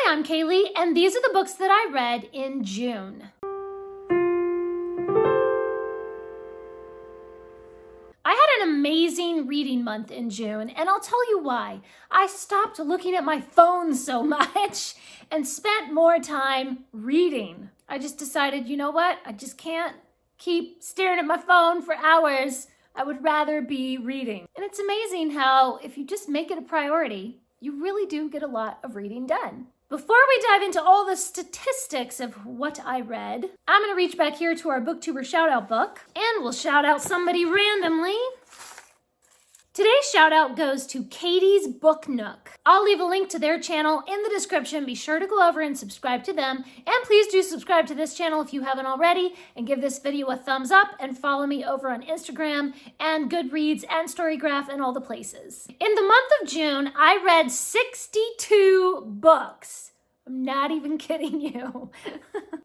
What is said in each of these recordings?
Hi, I'm Kaylee, and these are the books that I read in June. I had an amazing reading month in June, and I'll tell you why. I stopped looking at my phone so much and spent more time reading. I just decided, you know what? I just can't keep staring at my phone for hours. I would rather be reading. And it's amazing how if you just make it a priority, you really do get a lot of reading done. Before we dive into all the statistics of what I read, I'm going to reach back here to our Booktuber Shoutout book, and we'll shout out somebody randomly. Today's shout out goes to Katie's Book Nook. I'll leave a link to their channel in the description. Be sure to go over and subscribe to them. And please do subscribe to this channel if you haven't already, and give this video a thumbs up, and follow me over on Instagram and Goodreads and Storygraph and all the places. In the month of June, I read 62 books. I'm not even kidding you.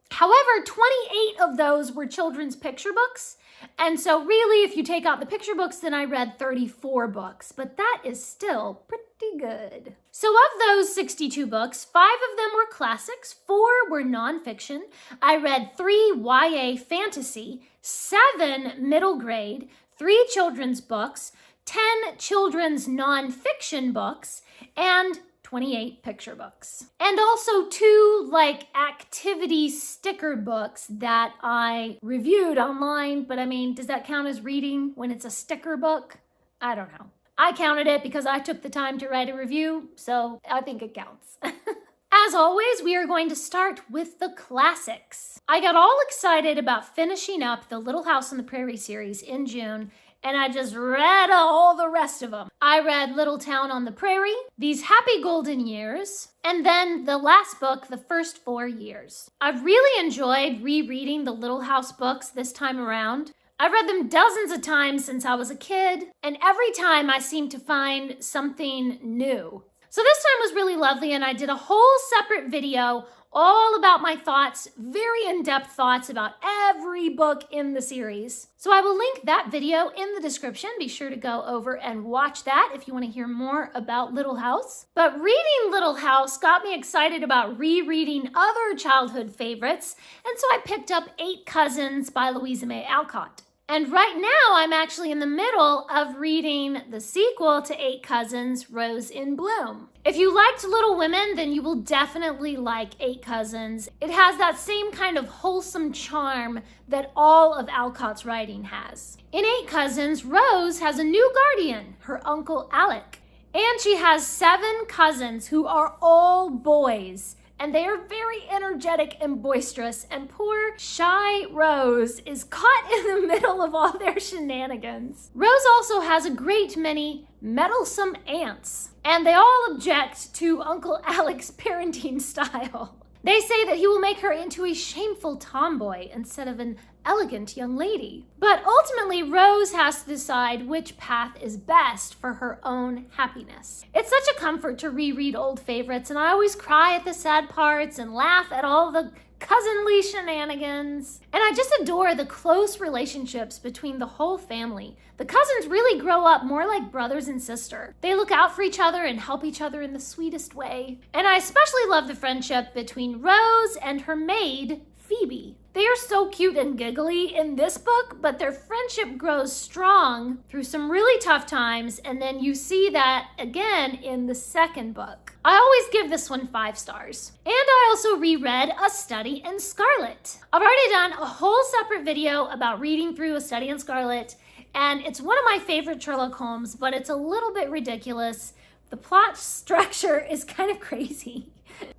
However, 28 of those were children's picture books. And so really, if you take out the picture books, then I read 34 books, but that is still pretty good. So of those 62 books, 5 of them were classics, 4 were nonfiction. I read 3 YA fantasy, 7 middle grade, 3 children's books, 10 children's nonfiction books, and 28 picture books. And also 2 activity sticker books that I reviewed online, but I mean, does that count as reading when it's a sticker book? I don't know. I counted it because I took the time to write a review, so I think it counts. As always, we are going to start with the classics. I got all excited about finishing up the Little House on the Prairie series in June, and I just read all the rest of them. I read Little Town on the Prairie, These Happy Golden Years, and then the last book, The First 4 Years. I've really enjoyed rereading the Little House books this time around. I've read them dozens of times since I was a kid, and every time I seem to find something new. So this time was really lovely, and I did a whole separate video all about my thoughts, very in-depth thoughts about every book in the series. So I will link that video in the description. Be sure to go over and watch that if you want to hear more about Little House. But reading Little House got me excited about rereading other childhood favorites, and so I picked up 8 Cousins by Louisa May Alcott. And right now, I'm actually in the middle of reading the sequel to 8 Cousins, Rose in Bloom. If you liked Little Women, then you will definitely like 8 Cousins. It has that same kind of wholesome charm that all of Alcott's writing has. In 8 Cousins, Rose has a new guardian, her Uncle Alec. And she has 7 cousins who are all boys. And they are very energetic and boisterous, and poor, shy Rose is caught in the middle of all their shenanigans. Rose also has a great many meddlesome aunts, and they all object to Uncle Alec's parenting style. They say that he will make her into a shameful tomboy instead of an elegant young lady. But ultimately, Rose has to decide which path is best for her own happiness. It's such a comfort to reread old favorites, and I always cry at the sad parts and laugh at all the cousinly shenanigans. And I just adore the close relationships between the whole family. The cousins really grow up more like brothers and sisters. They look out for each other and help each other in the sweetest way. And I especially love the friendship between Rose and her maid, Phoebe. They are so cute and giggly in this book, but their friendship grows strong through some really tough times, and then you see that again in the second book. I always give this one 5 stars. And I also reread A Study in Scarlet. I've already done a whole separate video about reading through A Study in Scarlet, and it's one of my favorite Sherlock Holmes, but it's a little bit ridiculous. The plot structure is kind of crazy.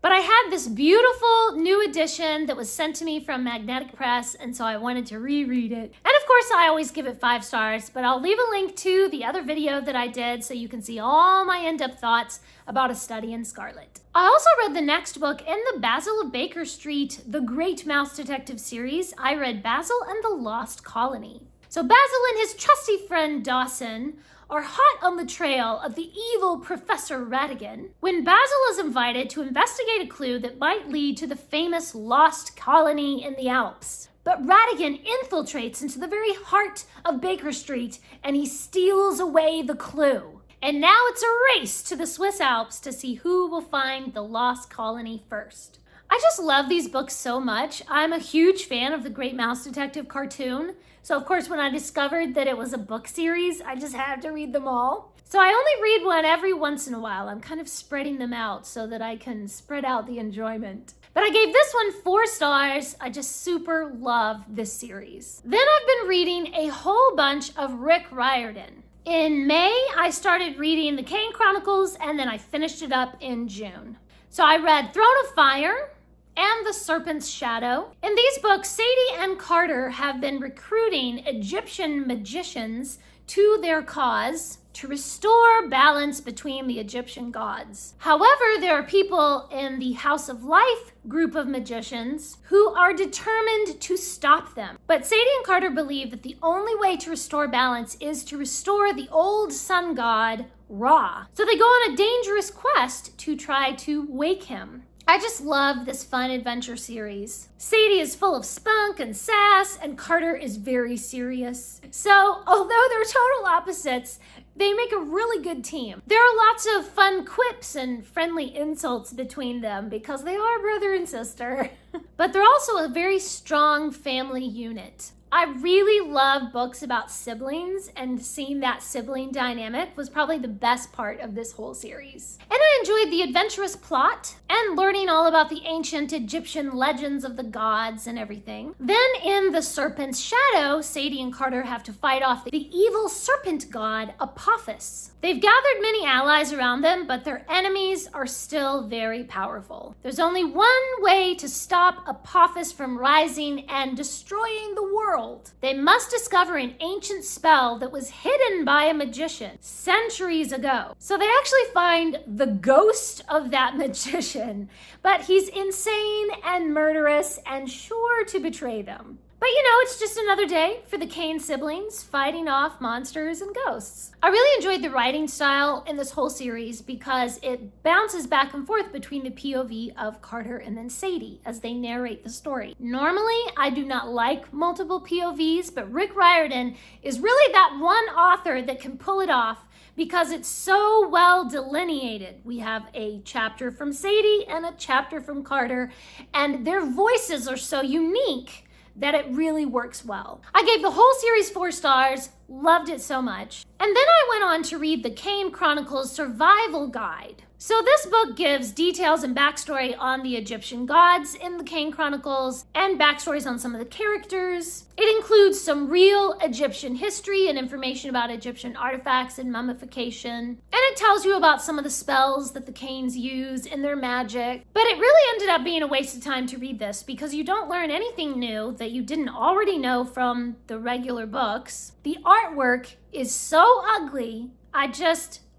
But I had this beautiful new edition that was sent to me from Magnetic Press, and so I wanted to reread it. And of course, I always give it 5 stars, but I'll leave a link to the other video that I did so you can see all my in-depth thoughts about A Study in Scarlet. I also read the next book in the Basil of Baker Street, The Great Mouse Detective series. I read Basil and the Lost Colony. So Basil and his trusty friend Dawson are hot on the trail of the evil Professor Ratigan when Basil is invited to investigate a clue that might lead to the famous lost colony in the Alps. But Ratigan infiltrates into the very heart of Baker Street, and he steals away the clue. And now it's a race to the Swiss Alps to see who will find the lost colony first. I just love these books so much. I'm a huge fan of the Great Mouse Detective cartoon. So of course, when I discovered that it was a book series, I just had to read them all. So I only read one every once in a while. I'm kind of spreading them out so that I can spread out the enjoyment. But I gave this one 4 stars. I just super love this series. Then I've been reading a whole bunch of Rick Riordan. In May, I started reading the Kane Chronicles, and then I finished it up in June. So I read Throne of Fire and The Serpent's Shadow. In these books, Sadie and Carter have been recruiting Egyptian magicians to their cause to restore balance between the Egyptian gods. However, there are people in the House of Life group of magicians who are determined to stop them. But Sadie and Carter believe that the only way to restore balance is to restore the old sun god, Ra. So they go on a dangerous quest to try to wake him. I just love this fun adventure series. Sadie is full of spunk and sass, and Carter is very serious. So, although they're total opposites, they make a really good team. There are lots of fun quips and friendly insults between them because they are brother and sister. But they're also a very strong family unit. I really love books about siblings, and seeing that sibling dynamic was probably the best part of this whole series. And I enjoyed the adventurous plot and learning all about the ancient Egyptian legends of the gods and everything. Then in The Serpent's Shadow, Sadie and Carter have to fight off the evil serpent god, Apophis. They've gathered many allies around them, but their enemies are still very powerful. There's only one way to stop Apophis from rising and destroying the world. They must discover an ancient spell that was hidden by a magician centuries ago. So they actually find the ghost of that magician, but he's insane and murderous and sure to betray them. But you know, it's just another day for the Kane siblings fighting off monsters and ghosts. I really enjoyed the writing style in this whole series because it bounces back and forth between the POV of Carter and then Sadie as they narrate the story. Normally, I do not like multiple POVs, but Rick Riordan is really that one author that can pull it off because it's so well delineated. We have a chapter from Sadie and a chapter from Carter, and their voices are so unique that it really works well. I gave the whole series 4 stars, loved it so much. And then I went on to read the Kane Chronicles Survival Guide. So this book gives details and backstory on the Egyptian gods in the Kane Chronicles and backstories on some of the characters. It includes some real Egyptian history and information about Egyptian artifacts and mummification. And it tells you about some of the spells that the Kanes use in their magic. But it really ended up being a waste of time to read this because you don't learn anything new that you didn't already know from the regular books. The artwork is so ugly.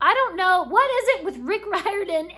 I don't know. What is it with Rick Riordan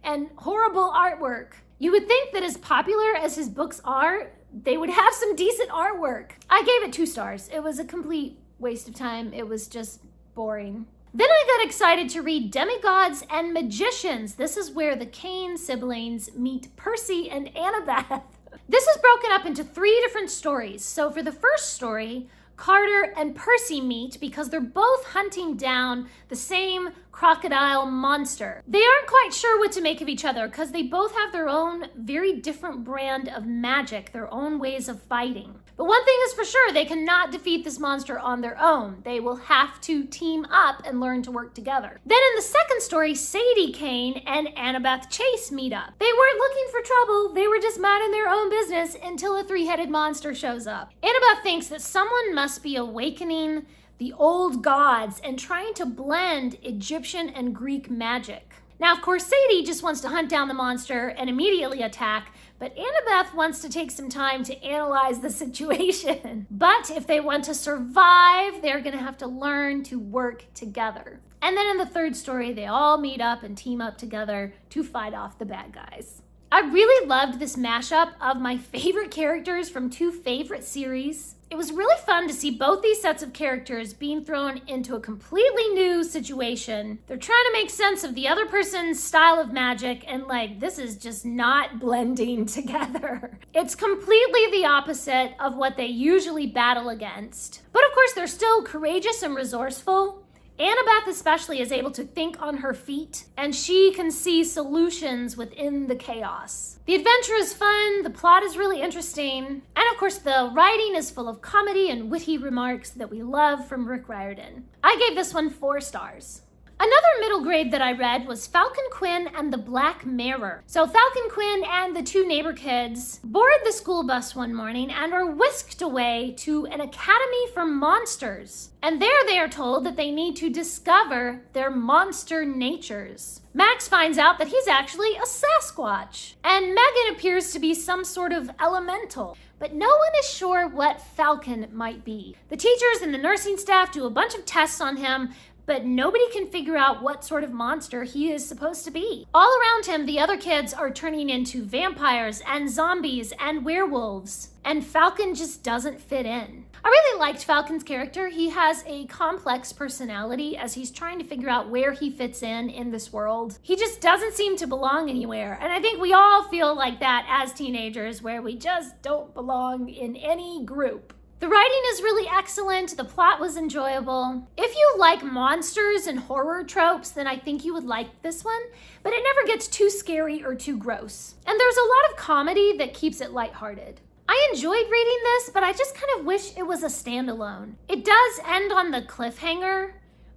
and horrible artwork? You would think that as popular as his books are, they would have some decent artwork. I gave it 2 stars. It was a complete waste of time. It was just boring. Then I got excited to read Demigods and Magicians. This is where the Kane siblings meet Percy and Annabeth. This is broken up into 3 different stories. So for the first story, Carter and Percy meet because they're both hunting down the same crocodile monster. They aren't quite sure what to make of each other because they both have their own very different brand of magic, their own ways of fighting. But one thing is for sure, they cannot defeat this monster on their own. They will have to team up and learn to work together. Then in the second story, Sadie Kane and Annabeth Chase meet up. They weren't looking for trouble. They were just minding their own business until a 3-headed monster shows up. Annabeth thinks that someone must be awakening the old gods and trying to blend Egyptian and Greek magic. Now, of course, Sadie just wants to hunt down the monster and immediately attack, but Annabeth wants to take some time to analyze the situation. But if they want to survive, they're gonna have to learn to work together. And then in the third story, they all meet up and team up together to fight off the bad guys. I really loved this mashup of my favorite characters from 2 favorite series. It was really fun to see both these sets of characters being thrown into a completely new situation. They're trying to make sense of the other person's style of magic, and this is just not blending together. It's completely the opposite of what they usually battle against. But of course, they're still courageous and resourceful, Annabeth especially is able to think on her feet, and she can see solutions within the chaos. The adventure is fun, the plot is really interesting, and of course the writing is full of comedy and witty remarks that we love from Rick Riordan. I gave this one 4 stars. Another middle grade that I read was Falcon, Quinn, and the Black Mirror. So Falcon, Quinn, and the 2 neighbor kids board the school bus one morning and are whisked away to an academy for monsters. And there they are told that they need to discover their monster natures. Max finds out that he's actually a Sasquatch, and Megan appears to be some sort of elemental. But no one is sure what Falcon might be. The teachers and the nursing staff do a bunch of tests on him, but nobody can figure out what sort of monster he is supposed to be. All around him, the other kids are turning into vampires and zombies and werewolves, and Falcon just doesn't fit in. I really liked Falcon's character. He has a complex personality as he's trying to figure out where he fits in this world. He just doesn't seem to belong anywhere, and I think we all feel like that as teenagers, where we just don't belong in any group. The writing is really excellent, the plot was enjoyable. If you like monsters and horror tropes, then I think you would like this one, but it never gets too scary or too gross. And there's a lot of comedy that keeps it lighthearted. I enjoyed reading this, but I just kind of wish it was a standalone. It does end on the cliffhanger,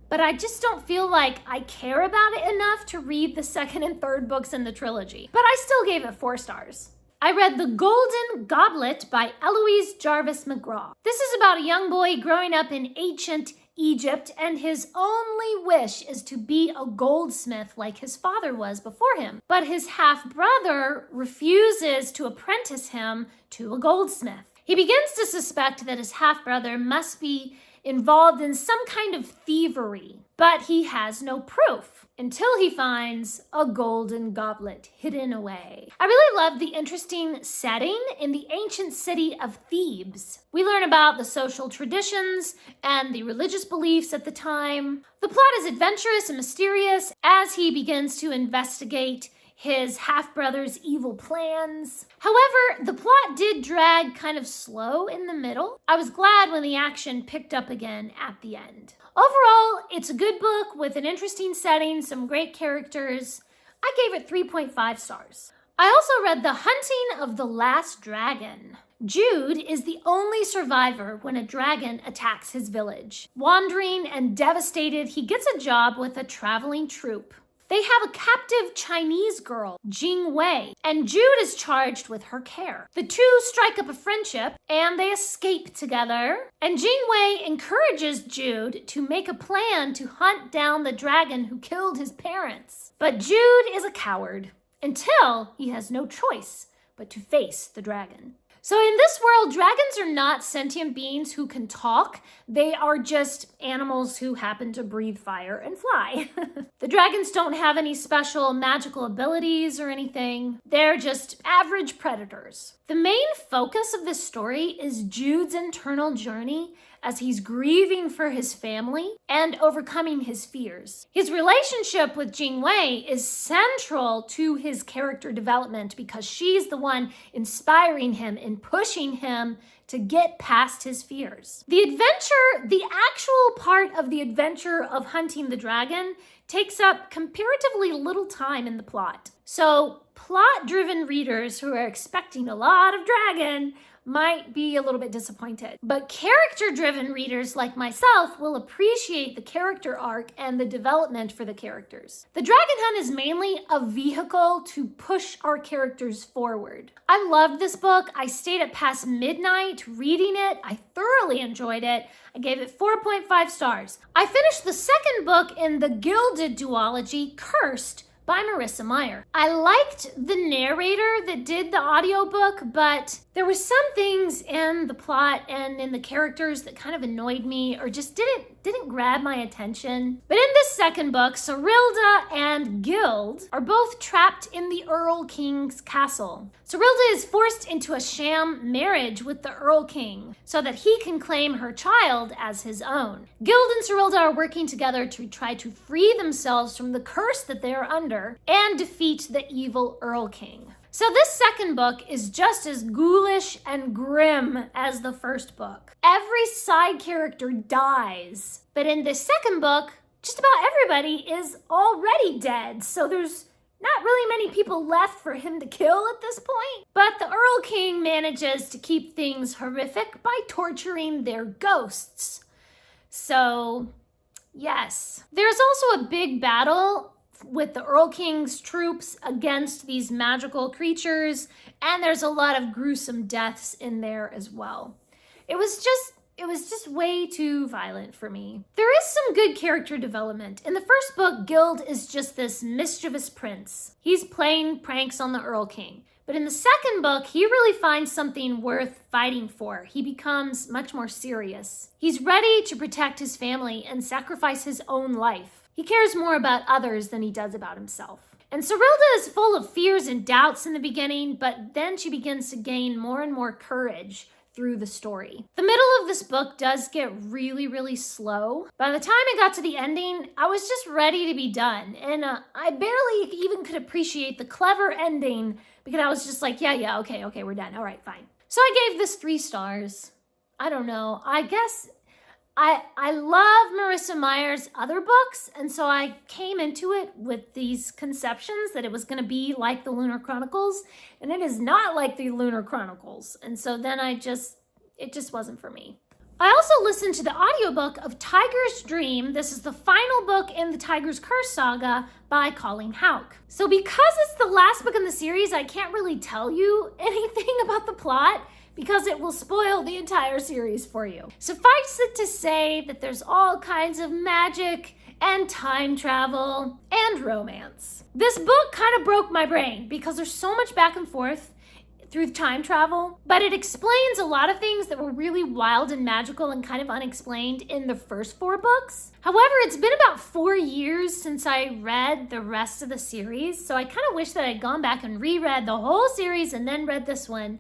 but I just don't feel like I care about it enough to read the 2nd and 3rd books in the trilogy. But I still gave it 4 stars. I read The Golden Goblet by Eloise Jarvis McGraw. This is about a young boy growing up in ancient Egypt, and his only wish is to be a goldsmith like his father was before him. But his half-brother refuses to apprentice him to a goldsmith. He begins to suspect that his half-brother must be involved in some kind of thievery, but he has no proof until he finds a golden goblet hidden away. I really love the interesting setting in the ancient city of Thebes. We learn about the social traditions and the religious beliefs at the time. The plot is adventurous and mysterious as he begins to investigate his half-brother's evil plans. However, the plot did drag kind of slow in the middle. I was glad when the action picked up again at the end. Overall, it's a good book with an interesting setting, some great characters. I gave it 3.5 stars. I also read The Hunting of the Last Dragon. Jude is the only survivor when a dragon attacks his village. Wandering and devastated, he gets a job with a traveling troupe. They have a captive Chinese girl, Jing Wei, and Jude is charged with her care. The two strike up a friendship, and they escape together. And Jing Wei encourages Jude to make a plan to hunt down the dragon who killed his parents. But Jude is a coward until he has no choice but to face the dragon. So in this world, dragons are not sentient beings who can talk. They are just animals who happen to breathe fire and fly. The dragons don't have any special magical abilities or anything. They're just average predators. The main focus of this story is Jude's internal journey as he's grieving for his family and overcoming his fears. His relationship with Jing Wei is central to his character development because she's the one inspiring him and pushing him to get past his fears. The actual part of the adventure of hunting the dragon takes up comparatively little time in the plot. So plot-driven readers who are expecting a lot of dragon might be a little bit disappointed. But character-driven readers like myself will appreciate the character arc and the development for the characters. The Dragon Hunt is mainly a vehicle to push our characters forward. I loved this book. I stayed up past midnight reading it. I thoroughly enjoyed it. I gave it 4.5 stars. I finished the second book in the Gilded duology, Cursed, by Marissa Meyer. I liked the narrator that did the audiobook, but there were some things in the plot and in the characters that kind of annoyed me or just didn't grab my attention. But in this second book, Serilda and Gild are both trapped in the Earl King's castle. Serilda is forced into a sham marriage with the Earl King so that he can claim her child as his own. Gild and Serilda are working together to try to free themselves from the curse that they are under and defeat the evil Earl King. So this second book is just as ghoulish and grim as the first book. Every side character dies, but in the second book, just about everybody is already dead, so there's not really many people left for him to kill at this point. But the Earl King manages to keep things horrific by torturing their ghosts. So, yes. There's also a big battle with the Earl King's troops against these magical creatures, and there's a lot of gruesome deaths in there as well. It was just way too violent for me. There is some good character development. In the first book, Gilded is just this mischievous prince. He's playing pranks on the Earl King. But in the second book, he really finds something worth fighting for. He becomes much more serious. He's ready to protect his family and sacrifice his own life. He cares more about others than he does about himself. And Serilda is full of fears and doubts in the beginning, but then she begins to gain more and more courage through the story. The middle of this book does get really, really slow. By the time I got to the ending, I was just ready to be done. And I barely even could appreciate the clever ending because I was just like, yeah, okay, we're done. All right, fine. So I gave this 3 stars. I don't know. I guess I love Marissa Meyer's other books, and so I came into it with these conceptions that it was going to be like the Lunar Chronicles, and it is not like the Lunar Chronicles. And so then it just wasn't for me. I also listened to the audiobook of Tiger's Dream. This is the final book in the Tiger's Curse saga by Colleen Houck. So because it's the last book in the series, I can't really tell you anything about the plot, because it will spoil the entire series for you. Suffice it to say that there's all kinds of magic and time travel and romance. This book kind of broke my brain because there's so much back and forth through time travel, but it explains a lot of things that were really wild and magical and kind of unexplained in the first 4 books. However, it's been about 4 years since I read the rest of the series, so I kind of wish that I'd gone back and reread the whole series and then read this one,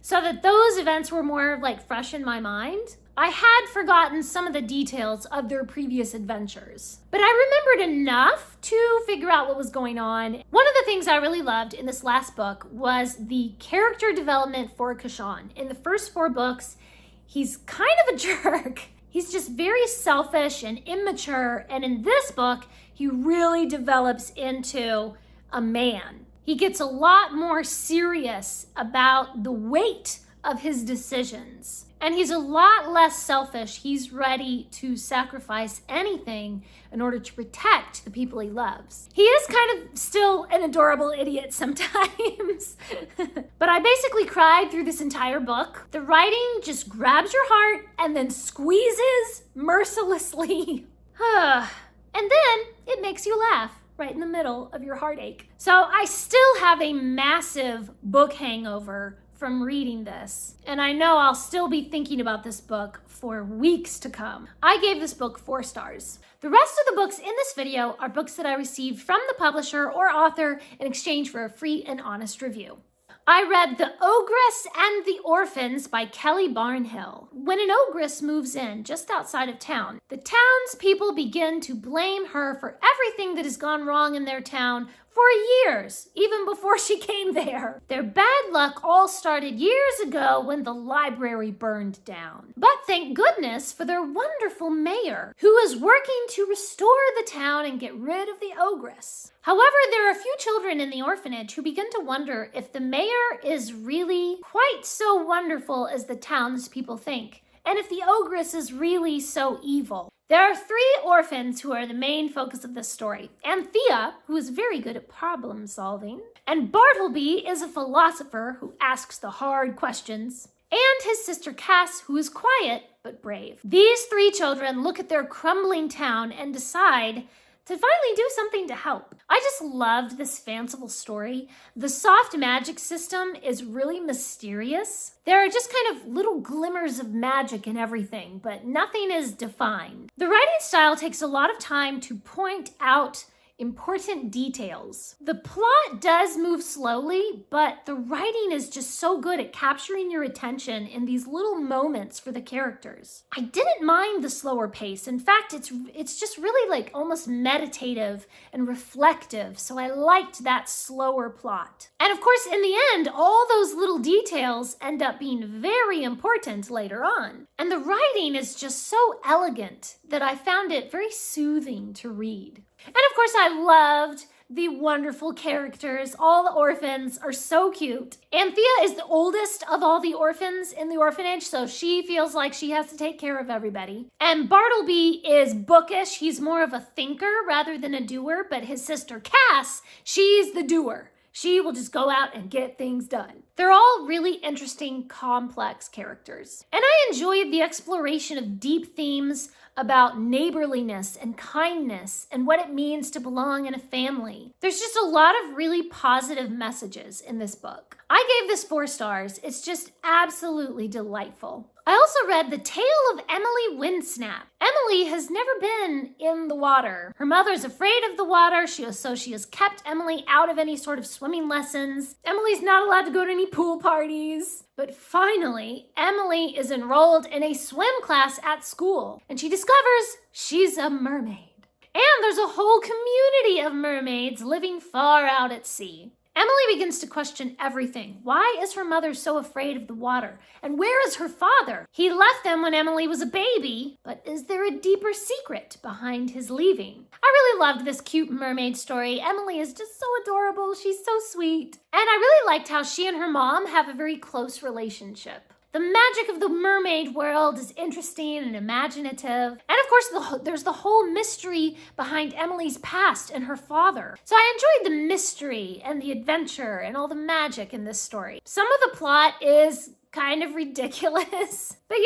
so that those events were more like fresh in my mind. I had forgotten some of the details of their previous adventures, but I remembered enough to figure out what was going on. One of the things I really loved in this last book was the character development for Kashan. In the first 4 books, he's kind of a jerk. He's just very selfish and immature, and in this book, he really develops into a man. He gets a lot more serious about the weight of his decisions. And he's a lot less selfish. He's ready to sacrifice anything in order to protect the people he loves. He is kind of still an adorable idiot sometimes. But I basically cried through this entire book. The writing just grabs your heart and then squeezes mercilessly. And then it makes you laugh right in the middle of your heartache. So I still have a massive book hangover from reading this, and I know I'll still be thinking about this book for weeks to come. I gave this book 4 stars. The rest of the books in this video are books that I received from the publisher or author in exchange for a free and honest review. I read The Ogress and the Orphans by Kelly Barnhill. When an ogress moves in just outside of town, the townspeople begin to blame her for everything that has gone wrong in their town for years, even before she came there. Their bad luck all started years ago when the library burned down. But thank goodness for their wonderful mayor, who is working to restore the town and get rid of the ogress. However, there are a few children in the orphanage who begin to wonder if the mayor is really quite so wonderful as the townspeople think, and if the ogress is really so evil. There are 3 orphans who are the main focus of this story. Anthea, who is very good at problem solving, and Bartleby is a philosopher who asks the hard questions, and his sister Cass, who is quiet but brave. These 3 children look at their crumbling town and decide to finally do something to help. I just loved this fanciful story. The soft magic system is really mysterious. There are just kind of little glimmers of magic in everything, but nothing is defined. The writing style takes a lot of time to point out important details. The plot does move slowly, but the writing is just so good at capturing your attention in these little moments for the characters. I didn't mind the slower pace. In fact, it's just really like almost meditative and reflective, so I liked that slower plot. And of course, in the end, all those little details end up being very important later on. And the writing is just so elegant that I found it very soothing to read. And of course, I loved the wonderful characters. All the orphans are so cute. Anthea is the oldest of all the orphans in the orphanage, so she feels like she has to take care of everybody. And Bartleby is bookish. He's more of a thinker rather than a doer, but his sister Cass, she's the doer. She will just go out and get things done. They're all really interesting, complex characters. And I enjoyed the exploration of deep themes about neighborliness and kindness and what it means to belong in a family. There's just a lot of really positive messages in this book. I gave this 4 stars. It's just absolutely delightful. I also read The Tale of Emily Windsnap. Emily has never been in the water. Her mother's afraid of the water, so she has kept Emily out of any sort of swimming lessons. Emily's not allowed to go to any pool parties. But finally, Emily is enrolled in a swim class at school, and she discovers she's a mermaid. And there's a whole community of mermaids living far out at sea. Emily begins to question everything. Why is her mother so afraid of the water? And where is her father? He left them when Emily was a baby, but is there a deeper secret behind his leaving? I really loved this cute mermaid story. Emily is just so adorable. She's so sweet. And I really liked how she and her mom have a very close relationship. The magic of the mermaid world is interesting and imaginative. And of course, there's the whole mystery behind Emily's past and her father. So I enjoyed the mystery and the adventure and all the magic in this story. Some of the plot is kind of ridiculous, but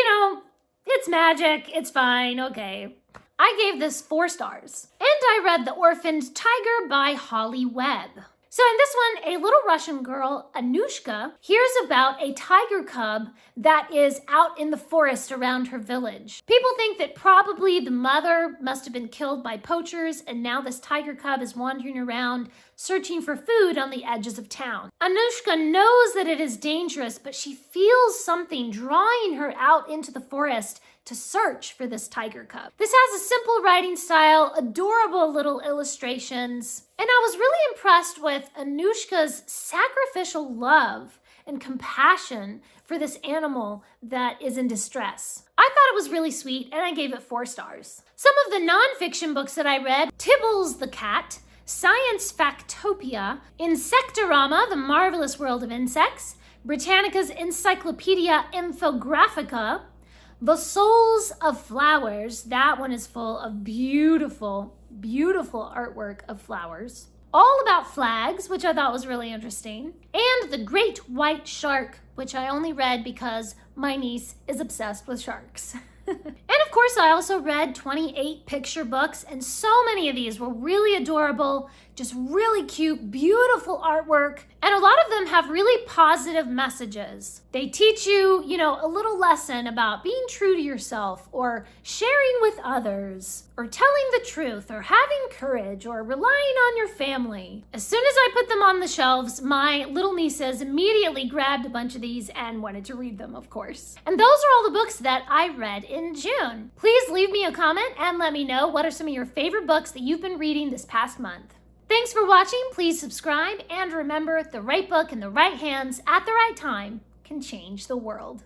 it's magic. It's fine. Okay. I gave this 4 stars. And I read The Orphaned Tiger by Holly Webb. So in this one, a little Russian girl, Anushka, hears about a tiger cub that is out in the forest around her village. People think that probably the mother must have been killed by poachers, and now this tiger cub is wandering around searching for food on the edges of town. Anushka knows that it is dangerous, but she feels something drawing her out into the forest to search for this tiger cub. This has a simple writing style, adorable little illustrations, and I was really impressed with Anushka's sacrificial love and compassion for this animal that is in distress. I thought it was really sweet, and I gave it 4 stars. Some of the nonfiction books that I read: Tibbles the Cat, Science Factopia, Insectorama, The Marvelous World of Insects, Britannica's Encyclopedia Infographica, The Souls of Flowers. That one is full of beautiful, beautiful artwork of flowers. All About Flags, which I thought was really interesting. And The Great White Shark, which I only read because my niece is obsessed with sharks. And of course, I also read 28 picture books, and so many of these were really adorable, just really cute, beautiful artwork, and a lot of them have really positive messages. They teach you, a little lesson about being true to yourself, or sharing with others, or telling the truth, or having courage, or relying on your family. As soon as I put them on the shelves, my little nieces immediately grabbed a bunch of these and wanted to read them, of course. And those are all the books that I read in June. Please leave me a comment and let me know what are some of your favorite books that you've been reading this past month. Thanks for watching. Please subscribe, and remember, the right book in the right hands at the right time can change the world.